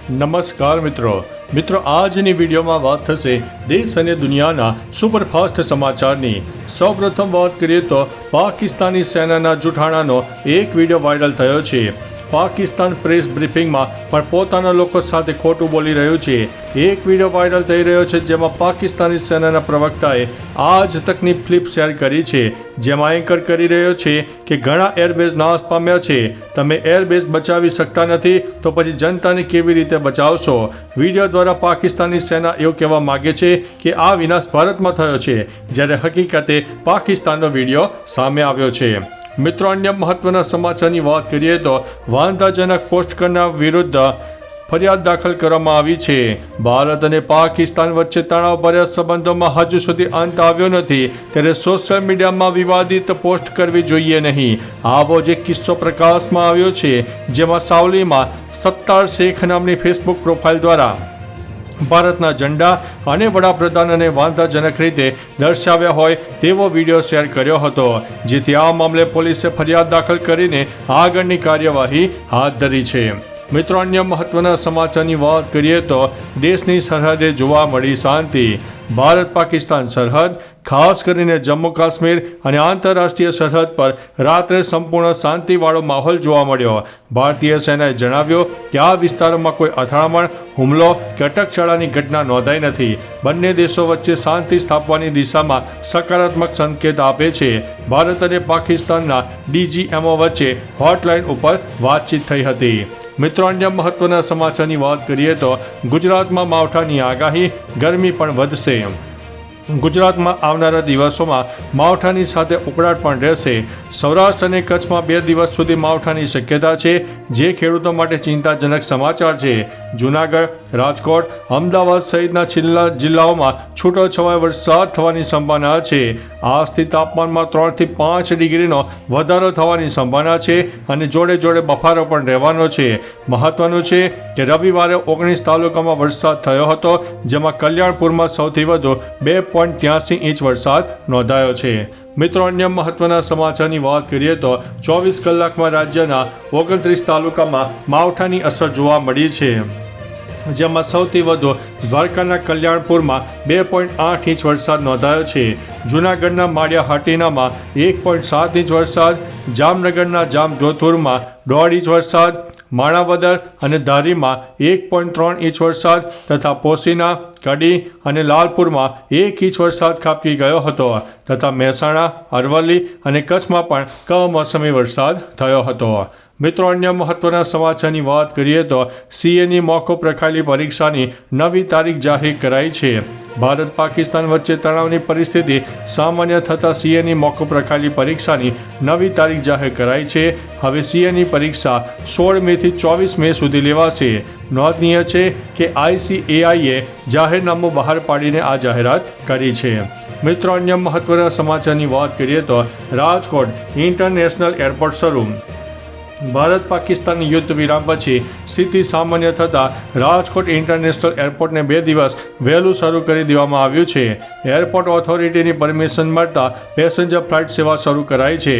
નમસ્કાર મિત્રો આજની વિડીયોમાં વાત થશે દેશ અને દુનિયાના સુપરફાસ્ટ સમાચારની। સૌપ્રથમ વાત કરીએ તો પાકિસ્તાની સેનાના જૂઠાણાનો એક વિડીયો વાયરલ થયો છે। પાકિસ્તાન પ્રેસ બ્રીફિંગમાં પણ પોતાના લોકો સાથે ખોટું બોલી રહ્યું છે। એક વિડીયો વાયરલ થઈ રહ્યો છે જેમાં પાકિસ્તાની સેનાના પ્રવક્તાએ આજ તકની ક્લિપ શેર કરી છે, જેમાં એન્કર કરી રહ્યો છે કે ઘણા એરબેઝ નાશ પામ્યા છે, તમે એરબેઝ બચાવી શકતા નથી તો પછી જનતાને કેવી રીતે બચાવશો। વિડીયો દ્વારા પાકિસ્તાની સેના એવું કહેવા માગે છે કે આ વિનાશ ભારતમાં થયો છે, જ્યારે હકીકતે પાકિસ્તાનનો વિડીયો સામે આવ્યો છે। મિત્રો, અન્ય મહત્વના સમાચારની વાત કરીએ તો વાંધાજનક પોસ્ટ કરનાર વિરુદ્ધ ફરિયાદ દાખલ કરવામાં આવી છે। ભારત અને પાકિસ્તાન વચ્ચે તણાવભર્યા સંબંધોમાં હજુ સુધી અંત આવ્યો નથી, ત્યારે સોશિયલ મીડિયામાં વિવાદિત પોસ્ટ કરવી જોઈએ નહીં। આવો જ એક કિસ્સો પ્રકાશમાં આવ્યો છે, જેમાં સાવલીમાં સત્તાર શેખ નામની ફેસબુક પ્રોફાઇલ દ્વારા ભારતના ઝંડા અને વડાપ્રધાનને વાંધાજનક રીતે દર્શાવ્યા હોય તેવો વિડીયો શેર કર્યો હતો, જેથી આ મામલે પોલીસે ફરિયાદ દાખલ કરીને આગળની કાર્યવાહી હાથ ધરી છે। મિત્રો, અન્ય મહત્વના સમાચારની વાત કરીએ તો દેશની સરહદે જોવા મળી શાંતિ। ભારત પાકિસ્તાન સરહદ, ખાસ કરીને જમ્મુ કાશ્મીર અને આંતરરાષ્ટ્રીય સરહદ પર રાત્રે સંપૂર્ણ શાંતિવાળો માહોલ જોવા મળ્યો। ભારતીય સેનાએ જણાવ્યું કે આ વિસ્તારોમાં કોઈ અથડામણ, હુમલો કે અટકચાળાની ઘટના નોંધાઈ નથી। બંને દેશો વચ્ચે શાંતિ સ્થાપવાની દિશામાં સકારાત્મક સંકેત આપે છે। ભારત અને પાકિસ્તાનના DGMO વચ્ચે હોટલાઇન ઉપર વાતચીત થઈ હતી। મિત્રો, અન્ય મહત્વના સમાચારની વાત કરીએ તો ગુજરાતમાં માવઠાની આગાહી, ગરમી પણ વધશે। ગુજરાતમાં આવનારા દિવસોમાં માવઠાની સાથે ઉકળાટ પણ રહેશે। સૌરાષ્ટ્ર અને કચ્છમાં 2 દિવસ સુધી માવઠાની શક્યતા છે, જે ખેડૂતો માટે ચિંતાજનક સમાચાર છે। જૂનાગઢ, રાજકોટ, અમદાવાદ સહિતના છેલ્લા જિલ્લાઓમાં છૂટોછવાયો વરસાદ થવાની સંભાવના છે। આજથી તાપમાનમાં 3 થી 5 ડિગ્રીનો વધારો થવાની સંભાવના છે અને જોડે જોડે બફારો પણ રહેવાનો છે। મહત્વનું છે કે રવિવારે 19 તાલુકામાં વરસાદ થયો હતો, જેમાં કલ્યાણપુરમાં સૌથી વધુ 2.83 ઇંચ વરસાદ નોંધાયો છે। મિત્રો, અન્ય મહત્વના સમાચારની વાત કરીએ તો 24 કલાકમાં રાજ્યના 29 તાલુકામાં માવઠાની અસર જોવા મળી છે, જેમાં સૌથી વધુ દ્વારકાના કલ્યાણપુરમાં 2.8 ઇંચ વરસાદ નોંધાયો છે। જૂનાગઢના માળિયા હાટીનામાં 1.7 ઇંચ વરસાદ, જામનગરના જામજોધપુરમાં 1.5 ઇંચ વરસાદ, માણાવદર અને ધારીમાં 1.3 ઇંચ વરસાદ તથા પોશીના, કડી અને લાલપુરમાં 1 ઇંચ વરસાદ ખાબકી ગયો હતો તથા મહેસાણા, અરવલ્લી અને કચ્છમાં પણ કમોસમી વરસાદ થયો હતો। મિત્રો, અન્ય મહત્વના સમાચારની વાત કરીએ તો CAની મોકૂફ રખાયેલી પરીક્ષાની નવી તારીખ જાહેર કરાઈ છે। ભારત પાકિસ્તાન વચ્ચે તણાવની પરિસ્થિતિ સામાન્ય થતાં CAની મોકૂફ રખાયેલી પરીક્ષાની નવી તારીખ જાહેર કરાઈ છે। હવે CAની પરીક્ષા 16 મેથી 24 મે સુધી લેવાશે। નોંધનીય છે કે ICAIએ જાહેરનામું બહાર પાડીને આ જાહેરાત કરી છે। મિત્રો, અન્ય મહત્વના સમાચારની વાત કરીએ તો રાજકોટ ઇન્ટરનેશનલ એરપોર્ટ શરૂ। ભારત પાકિસ્તાન યુદ્ધ વિરામ પછી સ્થિતિ સામાન્ય થતાં રાજકોટ ઇન્ટરનેશનલ એરપોર્ટને 2 દિવસ વહેલું શરૂ કરી દેવામાં આવ્યું છે। એરપોર્ટ ઓથોરિટીની પરમિશન મળતા પેસેન્જર ફ્લાઇટ સેવા શરૂ કરાઈ છે।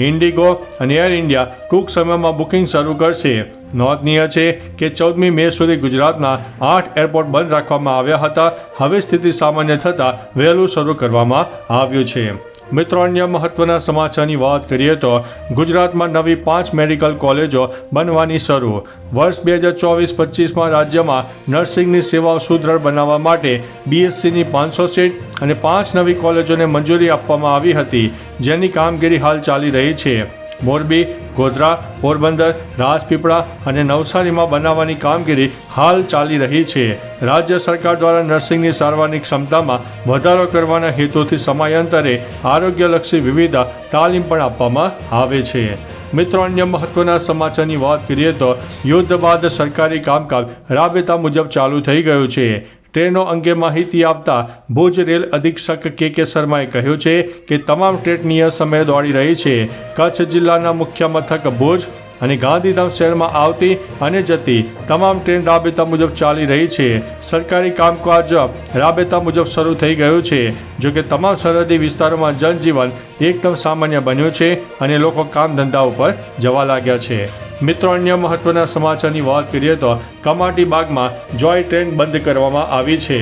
ઇન્ડિગો અને એર ઇન્ડિયા ટૂંક સમયમાં બુકિંગ શરૂ કરશે। નોંધનીય છે કે 14મી મે સુધી ગુજરાતના 8 એરપોર્ટ બંધ રાખવામાં આવ્યા હતા, હવે સ્થિતિ સામાન્ય થતાં વહેલું શરૂ કરવામાં આવ્યું છે। મિત્રો, અન્ય મહત્વના સમાચારની વાત કરીએ તો ગુજરાતમાં નવી 5 મેડિકલ કોલેજો બનવાની શરૂ। વર્ષ 2024-25માં રાજ્યમાં નર્સિંગની સેવાઓ સુદૃઢ બનાવવા માટે BScની 500 સીટ અને 5 નવી કોલેજોને મંજૂરી આપવામાં આવી હતી, જેની કામગીરી હાલ ચાલી રહી છે। મોરબી, ગોધરા, પોરબંદર, રાજપીપળા અને નવસારીમાં બનાવવાની કામગીરી હાલ ચાલી રહી છે। રાજ્ય સરકાર દ્વારા નર્સિંગની સારવારની ક્ષમતામાં વધારો કરવાના હેતુથી સમયાંતરે આરોગ્યલક્ષી વિવિધ તાલીમ પણ આપવામાં આવે છે। મિત્રો, અન્ય મહત્વના સમાચારની વાત કરીએ તો યુદ્ધ બાદ સરકારી કામકાજ રાબેતા મુજબ ચાલુ થઈ ગયું છે। ટ્રેનો અંગે માહિતી આપતા ભુજ રેલ અધિક્ષક KK શર્માએ કહ્યું છે કે તમામ ટ્રેન નિયત સમયે દોડી રહી છે। કચ્છ જિલ્લાના મુખ્ય મથક ભુજ અને ગાંધીધામ શહેરમાં આવતી અને જતી તમામ ટ્રેન રાબેતા મુજબ ચાલી રહી છે। સરકારી કામકાજ રાબેતા મુજબ શરૂ થઈ ગયું છે, જોકે તમામ સરહદી વિસ્તારોમાં જનજીવન એકદમ સામાન્ય બન્યું છે અને લોકો કામ ધંધા ઉપર જવા લાગ્યા છે। મિત્રો અન્ય મહત્વના સમાચારની વાત કરીએ તો કમાટી બાગમાં જોય ટ્રેન બંધ કરવામાં આવી છે.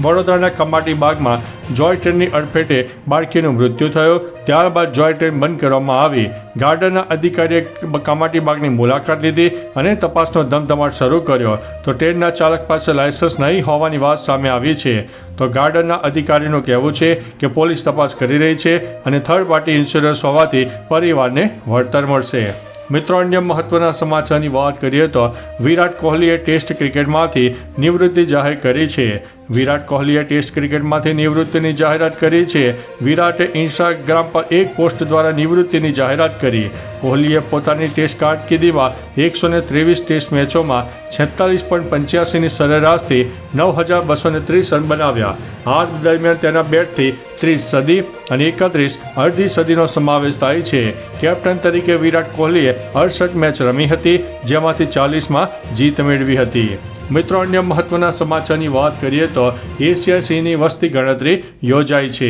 વડોદરાના કમાટી બાગમાં જોય ટ્રેનની અડફેટે બાળકીનું મૃત્યુ થયું. ત્યારબાદ જોય ટ્રેન બંધ કરવામાં આવી. ગાર્ડનના અધિકારીએ કમાટી બાગની મુલાકાત લીધી અને તપાસનો ધમધમાટ શરૂ કર્યો તો ટ્રેનના ચાલક પાસે લાયસન્સ નહીં હોવાની વાત સામે આવી છે. તો ગાર્ડનના અધિકારીનું કહેવું છે કે પોલીસ તપાસ કરી રહી છે અને થર્ડ પાર્ટી ઇન્સ્યોરન્સ હોવાથી પરિવારને વળતર મળશે. મિત્રો અન્ય મહત્વના સમાચારની વાત કરીએ તો વિરાટ કોહલીએ ટેસ્ટ ક્રિકેટમાંથી નિવૃત્તિ જાહેર કરી છે. વિરાટ કોહલીએ ટેસ્ટ ક્રિકેટમાંથી નિવૃત્તિની જાહેરાત કરી છે. વિરાટે ઇન્સ્ટાગ્રામ પર એક પોસ્ટ દ્વારા નિવૃત્તિની જાહેરાત કરી. કોહલીએ પોતાની ટેસ્ટ કારકિર્દીમાં 123 ટેસ્ટ મેચોમાં 46.85ની સરેરાશથી 9,230 રન બનાવ્યા. આ દરમિયાન તેના બેટથી 30 સદી અને 31 અડધી સદીનો સમાવેશ થાય છે. કેપ્ટન તરીકે વિરાટ કોહલીએ 68 મેચ રમી હતી, જેમાંથી 40માં જીત મેળવી હતી. મિત્રો અન્ય મહત્વના સમાચારની વાત કરીએ તો એશિયાઈ સિંહની વસ્તી ગણતરી યોજાઈ છે.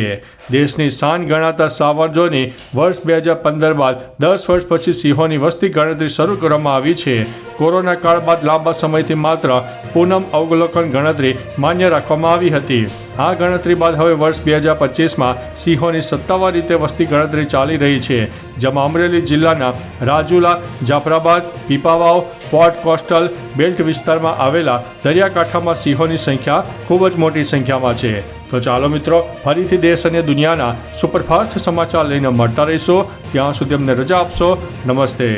દેશની શાન ગણાતા સાવજોની વર્ષ 2015 બાદ 10 વર્ષ પછી સિંહોની વસ્તી ગણતરી શરૂ કરવામાં આવી છે. કોરોના કાળ બાદ લાંબા સમયથી માત્ર પૂનમ અવલોકન ગણતરી માન્ય રાખવામાં આવી હતી. આ ગણતરી બાદ હવે વર્ષ 2025માં સિંહોની સત્તાવાર રીતે વસ્તી ગણતરી ચાલી રહી છે, જેમાં અમરેલી જિલ્લાના Rajula, Jafrabad, Pipavav, port coastal belt વિસ્તારમાં આવેલા દરિયાકાંઠામાં સિંહોની સંખ્યા ખૂબ જ મોટી સંખ્યામાં છે. તો ચાલો મિત્રો, ફરીથી દેશ અને દુનિયાના સુપરફાસ્ટ સમાચાર લઈને મળતા રહીશું. ત્યાં સુધી અમને રજા આપશો. નમસ્તે.